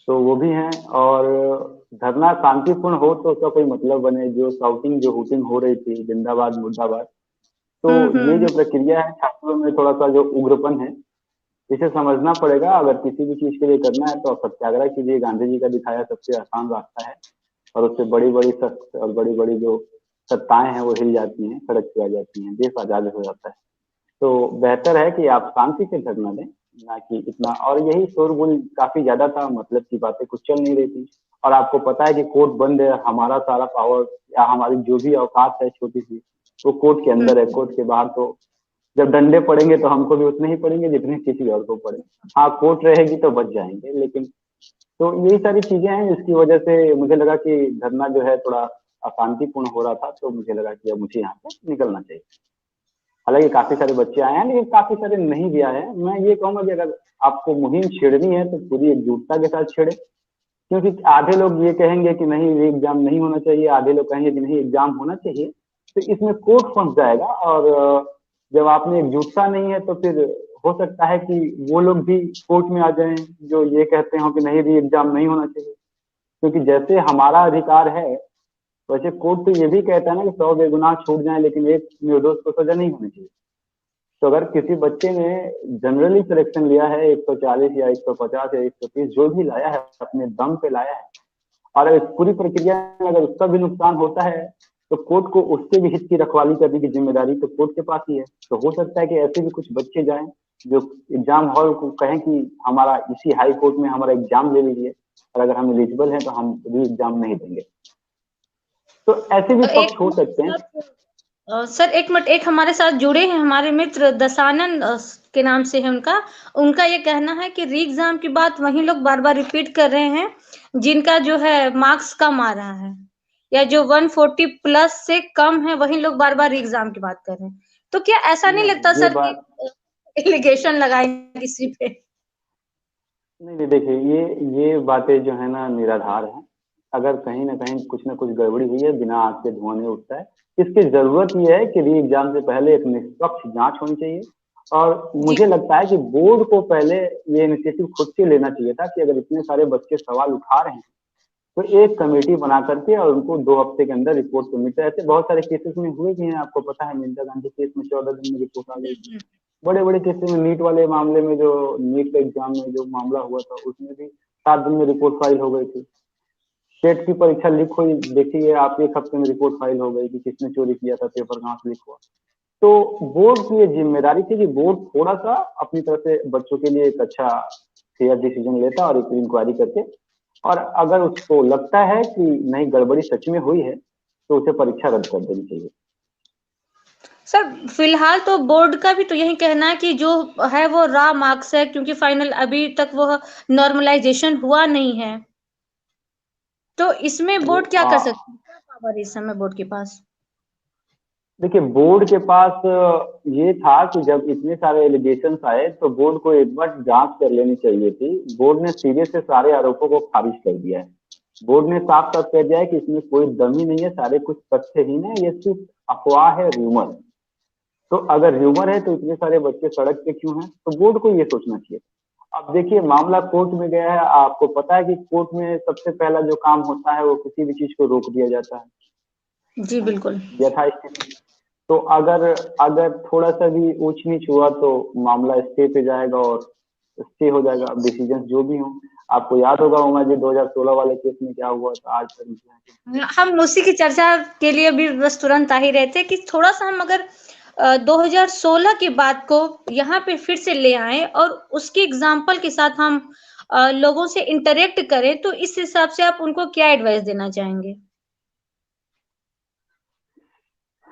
तो वो भी हैं। और धरना शांतिपूर्ण हो तो उसका कोई मतलब बने, जो शाउटिंग जो हुटिंग हो रही थी जिंदाबाद मुर्दाबाद, तो ये हम्म। जो प्रक्रिया है छात्रों में थोड़ा सा जो उग्रपन है, इसे समझना पड़ेगा। अगर किसी भी चीज के लिए करना है तो आप सत्याग्रह कीजिए, गांधी जी का दिखाया सबसे आसान रास्ता है, और उससे बड़ी बड़ी सख्त और बड़ी बड़ी जो सत्ताएं हैं वो हिल जाती हैं, सड़क पे आ जाती हैं, देश आजाद हो जाता है। तो बेहतर है कि आप शांति से धरना दें, ना कि इतना। और यही शोरगुल काफी ज्यादा था, मतलब की बातें कुछ चल नहीं रही थी। और आपको पता है कि कोर्ट बंद है, हमारा सारा पावर या हमारी जो भी औकात है छोटी सी, वो कोर्ट के अंदर है। हम्म। कोर्ट के बाहर तो जब डंडे पड़ेंगे तो हमको भी उतने ही पड़ेंगे जितने किसी और को पड़े। हाँ, कोर्ट रहेगी तो बच जाएंगे, लेकिन तो यही सारी चीजें हैं जिसकी वजह से मुझे लगा कि धरना जो है थोड़ा अशांतिपूर्ण हो रहा था, तो मुझे लगा कि अब मुझे यहाँ से निकलना चाहिए। हालांकि काफी सारे बच्चे आए हैं, लेकिन काफी सारे नहीं भी आए हैं। मैं ये कहूंगा कि अगर आपको मुहिम छेड़नी है तो पूरी एकजुटता के साथ छेड़े, क्योंकि आधे लोग ये कहेंगे कि नहीं ये एग्जाम नहीं होना चाहिए, आधे लोग कहेंगे कि नहीं एग्जाम होना चाहिए। तो इसमें कोर्ट फंस जाएगा। और जब आप में एकजुटता नहीं है तो फिर हो सकता है कि वो लोग भी कोर्ट में आ जाएं जो ये कहते हो कि नहीं री एग्जाम नहीं होना चाहिए। क्योंकि जैसे हमारा अधिकार है, वैसे कोर्ट तो ये भी कहता है ना कि 100 बेगुनाह छूट जाए लेकिन एक निर्दोष को सजा नहीं होनी चाहिए। तो अगर किसी बच्चे ने जनरली सिलेक्शन लिया है 140 या 150 या 130 जो भी लाया है, अपने दम पे लाया है, और इस पूरी प्रक्रिया में अगर उसका भी नुकसान होता है, तो कोर्ट को उसके भी हित की रखवाली करने की जिम्मेदारी तो कोर्ट के पास ही है। तो हो सकता है कि ऐसे भी कुछ बच्चे जाएं जो एग्जाम हॉल को कहें कि हमारा इसी हाई कोर्ट में हमारा एग्जाम ले लीजिए, और अगर हम एलिजिबल हैं तो हम री एग्जाम नहीं देंगे। तो ऐसे भी एक पक्ष हो सकते हैं। सर एक मिनट, एक हमारे साथ जुड़े हैं हमारे मित्र दसानन के नाम से है उनका। उनका ये कहना है कि री एग्जाम की बात वही लोग बार बार रिपीट कर रहे हैं जिनका जो है मार्क्स कम आ रहा है, या जो 140 प्लस से कम है वही लोग बार बार री एग्जाम की बात कर रहे हैं। तो क्या ऐसा नहीं लगता नहीं ये सर कि बात एलिगेशन लगाएंगे किसी पे? नहीं नहीं, देखिए ये बातें जो है ना निराधार है। अगर कहीं ना कुछ गड़बड़ी हुई है, बिना आग के धुआं नहीं उठता है। इसकी जरूरत ये है कि री एग्जाम से पहले एक निष्पक्ष जांच होनी चाहिए। और जी। मुझे लगता है कि बोर्ड को पहले ये इनिशिएटिव खुद से लेना चाहिए था कि अगर इतने सारे बच्चे सवाल उठा रहे हैं तो एक कमेटी बना करके और उनको 2 हफ्ते के अंदर रिपोर्ट सबमिट करें। ऐसे बहुत सारे केसेस में हुए भी हैं, आपको पता है इंदिरा गांधी केस में 14 दिन में रिपोर्ट आ गई थी। बड़े बड़े केसेस में, नीट वाले मामले में, जो नीट के एग्जाम में जो मामला हुआ था उसमें भी 7 दिन में रिपोर्ट फाइल हो गई थी। टेट की परीक्षा लीक हुई, देखिए आप, 1 हफ्ते में रिपोर्ट फाइल हो गई कि किसने चोरी किया था, पेपर कहाँ से लीक हुआ। तो बोर्ड की ये जिम्मेदारी थी कि बोर्ड थोड़ा सा अपनी तरफ से बच्चों के लिए एक अच्छा फेयर डिसीजन लेता और एक इंक्वायरी करके, और अगर उसको लगता है कि नहीं गड़बड़ी सच में हुई है तो उसे परीक्षा रद्द कर देनी चाहिए। सर फिलहाल तो बोर्ड का भी तो यही कहना है कि जो है वो रॉ मार्क्स है, क्योंकि फाइनल अभी तक वो नॉर्मलाइजेशन हुआ नहीं है। तो इसमें वो बोर्ड क्या कर सकती है? क्या पावर है इस समय बोर्ड के पास? देखिए बोर्ड के पास ये था कि जब इतने सारे एलिगेशंस आए तो बोर्ड को एक बार जांच कर लेनी चाहिए थी। बोर्ड ने सीधे से सारे आरोपों को खारिज कर दिया है। बोर्ड ने साफ साफ कह दिया है कि इसमें कोई दम ही नहीं है, सारे कुछ तथ्यहीन है, ये सिर्फ अफवाह है, र्यूमर। तो अगर र्यूमर है तो इतने सारे बच्चे सड़क पे क्यों हैं? तो बोर्ड को ये सोचना चाहिए। अब देखिए मामला कोर्ट में गया है, आपको पता है कि कोर्ट में सबसे पहला जो काम होता है वो किसी भी चीज को रोक दिया जाता जी है ना, बिल्कुल। यथास्थिति। तो अगर अगर थोड़ा सा भी ऊंच नीच हुआ तो मामला स्टे पे जाएगा और स्टे हो जाएगा। अब डिसीजन जो भी हो, आपको याद होगा उमा जी 2016 वाले केस में क्या हुआ था, आज तक नहीं। हम उसी की चर्चा के लिए भी बस तुरंत आ ही रहे थे कि थोड़ा सा हम अगर 2016 की बात को यहाँ पे फिर से ले आए और उसके एग्जाम्पल के साथ हम लोगों से इंटरेक्ट करें, तो इस हिसाब से आप उनको क्या एडवाइस देना चाहेंगे?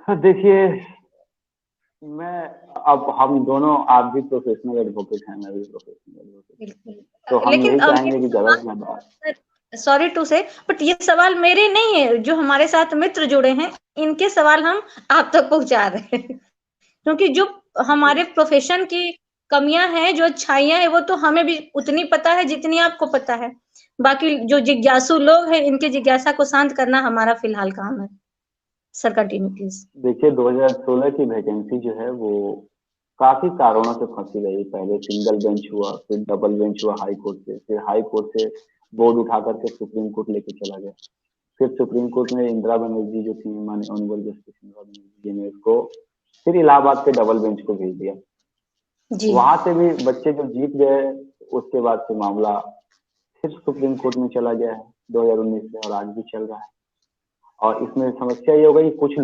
हाँ, देखिए मैं, अब हम दोनों, आप भी प्रोफेशनल एडवोकेट हैं, मैं भी प्रोफेशनल एडवोकेट, बिल्कुल। तो हम लेकिन यही चाहेंगे मेरे कि ज्यादा से ज्यादा। सवाल, सॉरी टू से, बट ये सवाल मेरे नहीं है, जो हमारे साथ मित्र जुड़े हैं इनके सवाल हम आप तक पहुंचा रहे हैं। क्योंकि जो हमारे प्रोफेशन की कमियां हैं, जो अच्छाइयां हैं, वो तो हमें भी उतनी पता है जितनी आपको पता है। बाकी जो जिज्ञासु लोग हैं इनके जिज्ञासा को शांत करना हमारा फिलहाल काम है। Sir continue please. देखिए 2016 की वैकेंसी जो है वो काफी कारणों से फंसी रही। पहले सिंगल बेंच हुआ, फिर डबल बेंच हुआ हाई कोर्ट से, फिर हाई कोर्ट से बोर्ड उठा करके सुप्रीम कोर्ट लेके चला गया। फिर सुप्रीम कोर्ट में इंदिरा बनर्जी जो थी, माने ऑनरेबल जस्टिस इंदिरा बनर्जी जी ने उसको फिर इलाहाबाद के डबल बेंच को भेज दिया। जी वहां से भी बच्चे जो जीत गए, उसके बाद से मामला फिर सुप्रीम कोर्ट में चला गया है 2019 से, और आज भी चल रहा है। और इसमें समस्या ये हो गई, कुछ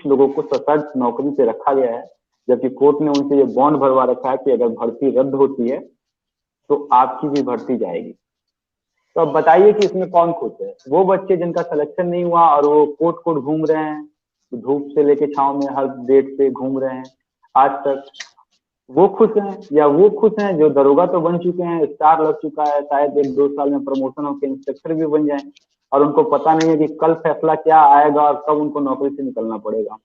लोगों को सशर्त नौकरी पे रखा गया है, जबकि कोर्ट ने उनसे ये बॉन्ड भरवा रखा है कि अगर भर्ती रद्द होती है तो आपकी भी भर्ती जाएगी। तो अब बताइए कि इसमें कौन खुश है? वो बच्चे जिनका सिलेक्शन नहीं हुआ और वो कोर्ट कोर्ट घूम रहे हैं, धूप से लेके छांव में हर डेट पे घूम रहे हैं आज तक, वो खुश हैं? या वो खुश हैं जो दरोगा तो बन चुके हैं, स्टार लग चुका है, शायद 1-2 साल में प्रमोशन होकर इंस्पेक्टर भी बन जाए, और उनको पता नहीं है कि कल फैसला क्या आएगा और कब उनको नौकरी से निकलना पड़ेगा।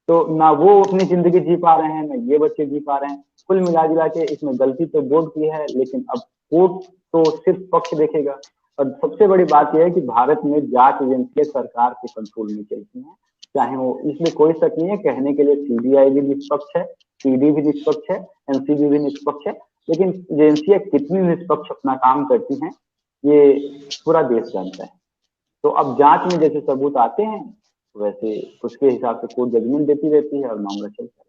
तो ना वो अपनी जिंदगी जी पा रहे हैं, ना ये बच्चे जी पा रहे हैं। कुल मिला जुला के इसमें गलती तो बोर्ड की है, लेकिन अब कोर्ट तो सिर्फ पक्ष देखेगा। और सबसे बड़ी बात यह है कि भारत में जांच एजेंसियां सरकार के कंट्रोल में चलती हैं, चाहे वो, इसमें कोई शक नहीं है, कहने के लिए सीबीआई भी निष्पक्ष है, ईडी भी निष्पक्ष है, एनसीबी भी निष्पक्ष है, लेकिन एजेंसियां कितनी निष्पक्ष अपना काम करती हैं ये पूरा देश जानता है। तो अब जांच में जैसे सबूत आते हैं वैसे उसके हिसाब से कोर्ट जजमेंट देती रहती है और मामला चलता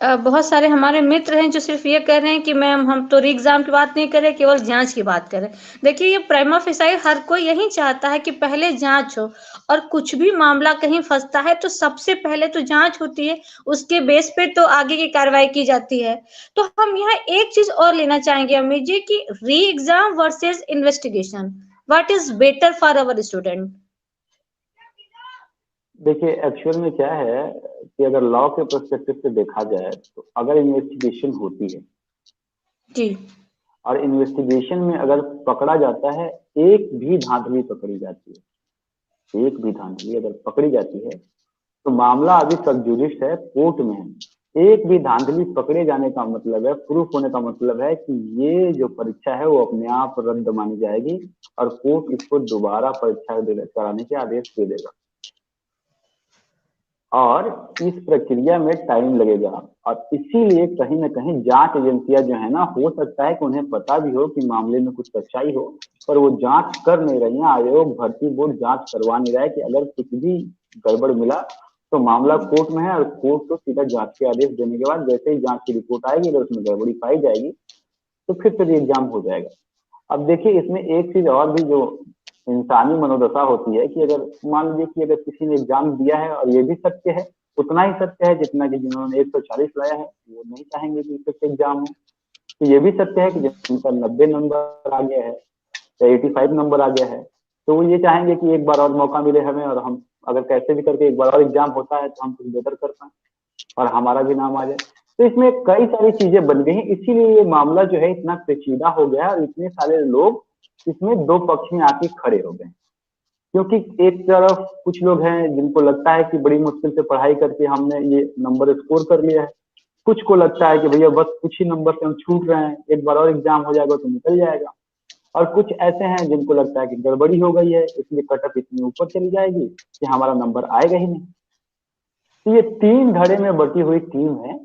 है। बहुत सारे हमारे मित्र हैं जो सिर्फ ये कह रहे हैं कि मैम हम तो री एग्जाम की बात नहीं कर रहे, केवल जांच की बात कर रहे हैं। देखिए ये प्राइमा फेसाई हर कोई यही चाहता है कि पहले जांच हो, और कुछ भी मामला कहीं फंसता है तो सबसे पहले तो जांच होती है, उसके बेस पे तो आगे की कार्रवाई की जाती है। तो हम यहाँ एक चीज और लेना चाहेंगे अमित जी की री exam versus investigation, what is better for our student? देखिए एक्चुअल में क्या है कि अगर लॉ के पर्सपेक्टिव से देखा जाए तो अगर इन्वेस्टिगेशन होती है जी और इन्वेस्टिगेशन में अगर पकड़ा जाता है, एक भी धांधली पकड़ी जाती है, एक भी धांधली अगर पकड़ी जाती है तो मामला अभी सब जुडिश है, कोर्ट में है। एक भी धांधली पकड़े जाने का मतलब है, प्रूफ होने का मतलब है कि ये जो परीक्षा है वो अपने आप रद्द मानी जाएगी और कोर्ट इसको दोबारा परीक्षा कराने के आदेश दे देगा। और इस प्रक्रिया में टाइम लगेगा, और इसीलिए कहीं ना कहीं जांच एजेंसियां जो है ना, हो सकता है कि उन्हें पता भी हो कि मामले में कुछ सच्चाई हो, पर वो जांच कर नहीं रही है। आयोग भर्ती बोर्ड जांच करवा नहीं रहा है कि अगर कुछ भी गड़बड़ मिला तो मामला कोर्ट में है, और कोर्ट तो सीधा जांच के आदेश देने के बाद जैसे ही जांच की रिपोर्ट आएगी अगर उसमें गड़बड़ी पाई जाएगी तो फिर एग्जाम हो जाएगा। अब देखिए इसमें एक चीज और भी जो इंसानी मनोदशा होती है कि अगर मान लीजिए कि अगर किसी ने एग्जाम दिया है और ये भी सत्य है, उतना ही सत्य है जितना कि जिन्होंने 140 लाया है वो नहीं चाहेंगे कि फिर एग्जाम हो। तो ये भी सत्य है कि जिनका 90 नंबर आ गया है या 85 नंबर आ गया है तो वो ये चाहेंगे कि एक बार और मौका मिले हमें, और हम अगर कैसे भी करके एक बार और एग्जाम होता है तो हम कुछ बेहतर कर पाए और हमारा भी नाम आ जाए। तो इसमें कई सारी चीजें बन गई हैं, इसीलिए ये मामला जो है इतना पेचीदा हो गया और इतने सारे लोग इसमें दो पक्ष में आके खड़े हो गए। क्योंकि एक तरफ कुछ लोग हैं जिनको लगता है कि बड़ी मुश्किल से पढ़ाई करके हमने ये नंबर स्कोर कर लिया है, कुछ को लगता है कि भैया बस कुछ ही नंबर से हम छूट रहे हैं, एक बार और एग्जाम हो जाएगा तो निकल जाएगा, और कुछ ऐसे हैं जिनको लगता है कि गड़बड़ी हो गई है इसलिए कटअप इतनी ऊपर चली जाएगी कि हमारा नंबर आएगा ही नहीं। तो ये 3 धड़े में बटी हुई टीम है।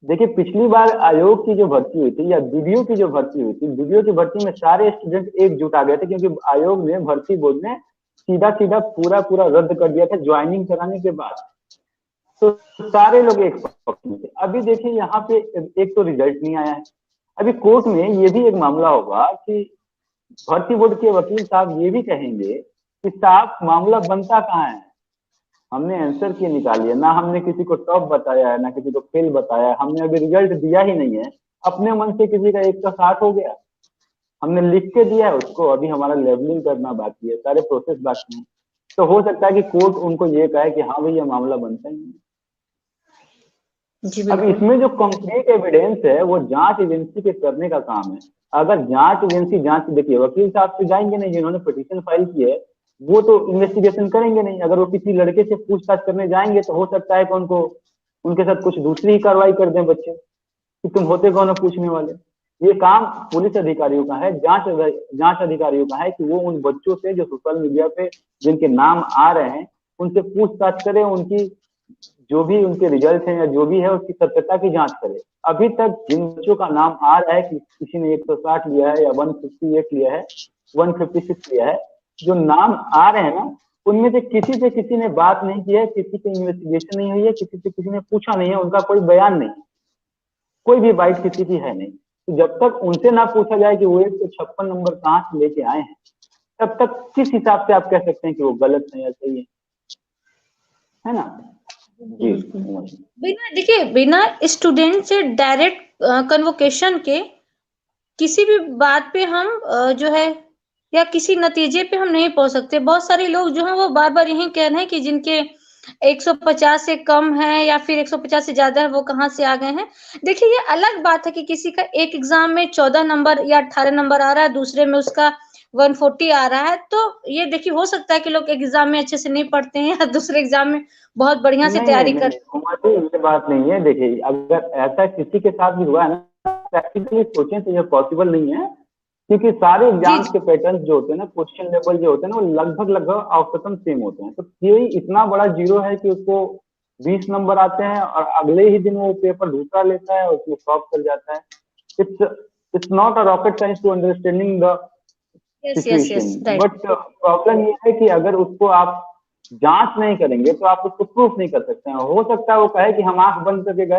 देखिए पिछली बार आयोग की जो भर्ती हुई थी या बीडीओ की जो भर्ती हुई थी, बीडीओ की भर्ती में सारे स्टूडेंट एकजुट आ गए थे, क्योंकि आयोग ने, भर्ती बोर्ड ने सीधा सीधा पूरा पूरा रद्द कर दिया था ज्वाइनिंग कराने के बाद। तो सारे लोग एक पक्ष में थे। अभी देखिए यहाँ पे एक तो रिजल्ट नहीं आया है, अभी कोर्ट में ये भी एक मामला होगा कि भर्ती बोर्ड के वकील साहब ये भी कहेंगे कि साहब मामला बनता कहाँ है, हमने आंसर की निकाली है ना, हमने किसी को टॉप बताया है ना किसी को फेल बताया है, हमने अभी रिजल्ट दिया ही नहीं है, अपने मन से किसी का 160 हो गया, हमने लिख के दिया है उसको, अभी हमारा लेवलिंग करना बाकी है, सारे प्रोसेस बाकी हैं। तो हो सकता है कि कोर्ट उनको ये कहे कि हाँ भैया मामला बनता ही नहीं। अब इसमें जो कंक्रीट एविडेंस है वो जांच एजेंसी के करने का काम है। अगर जांच एजेंसी जांच, देखिए वकील साहब तो जाएंगे नहीं, जिन्होंने पिटीशन फाइल की है वो तो इन्वेस्टिगेशन करेंगे नहीं। अगर वो किसी लड़के से पूछताछ करने जाएंगे तो हो सकता है कि उनको उनके साथ कुछ दूसरी ही कार्रवाई कर दें बच्चे कि तुम होते कौन हो पूछने वाले। ये काम पुलिस अधिकारियों का है, जांच अधिकारियों का है कि वो उन बच्चों से जो सोशल मीडिया पे जिनके नाम आ रहे हैं उनसे पूछताछ करें, उनकी जो भी उनके रिजल्ट हैं या जो भी है उसकी सत्यता की जांच करे। अभी तक जिन बच्चों का नाम आ रहा है कि किसी ने 160 लिया है या 158 लिया है, 156 लिया है, जो नाम आ रहे हैं ना, उनमें से किसी ने बात नहीं की है, किसी की इन्वेस्टिगेशन नहीं हुई है, किसी से किसी ने पूछा नहीं है, उनका कोई बयान नहीं, कोई भी बाइट किसी की है नहीं। तो जब तक उनसे ना पूछा जाए कि वो 156 नंबर कहाँ से लेके आए हैं, तब तक किस हिसाब से आप कह सकते हैं कि वो गलत है या सही है ना? जी। बिना देखिए बिना स्टूडेंट से डायरेक्ट कन्वोकेशन के किसी भी बात पे हम जो है या किसी नतीजे पे हम नहीं पहुंच सकते। बहुत सारे लोग जो हैं वो बार-बार यही कह रहे हैं कि जिनके 150 से कम है या फिर 150 से ज़्यादा है वो कहाँ से आ गए हैं। देखिए ये अलग बात है कि किसी का एक एग्ज़ाम में 14 नंबर या 18 नंबर आ रहा है, दूसरे में उसका 140 आ रहा है, तो ये देखिए हो सकता है कि लोग एग्ज़ाम में अच्छे से नहीं पढ़ते हैं या दूसरे एग्ज़ाम में बहुत बढ़िया से नहीं, तैयारी नहीं, कर नहीं, उमा जी ये बात नहीं है। देखिए, अगर ऐसा किसी के साथ भी हुआ है ना, प्रैक्टिकली सोचें तो ये पॉसिबल नहीं है, क्योंकि सारे जी, एग्जाम्स जी। के पैटर्न्स जो होते हैं ना, क्वेश्चन लेवल जो होते हैं ना, वो लगभग औसतन सेम होते हैं। तो कोई इतना बड़ा जीरो है कि उसको 20 नंबर आते हैं और अगले ही दिन वो पेपर दूसरा लेता है और उसमें टॉप कर जाता है। It's it's not a rocket science to understanding the yes, yes, situation. Yes, right. But problem ये है कि अगर उसको आप जांच नहीं करेंगे तो आप उसको प्रूफ नहीं कर सकते हैं। हो सकता है वो कहे कि हम आंख बंद करके गए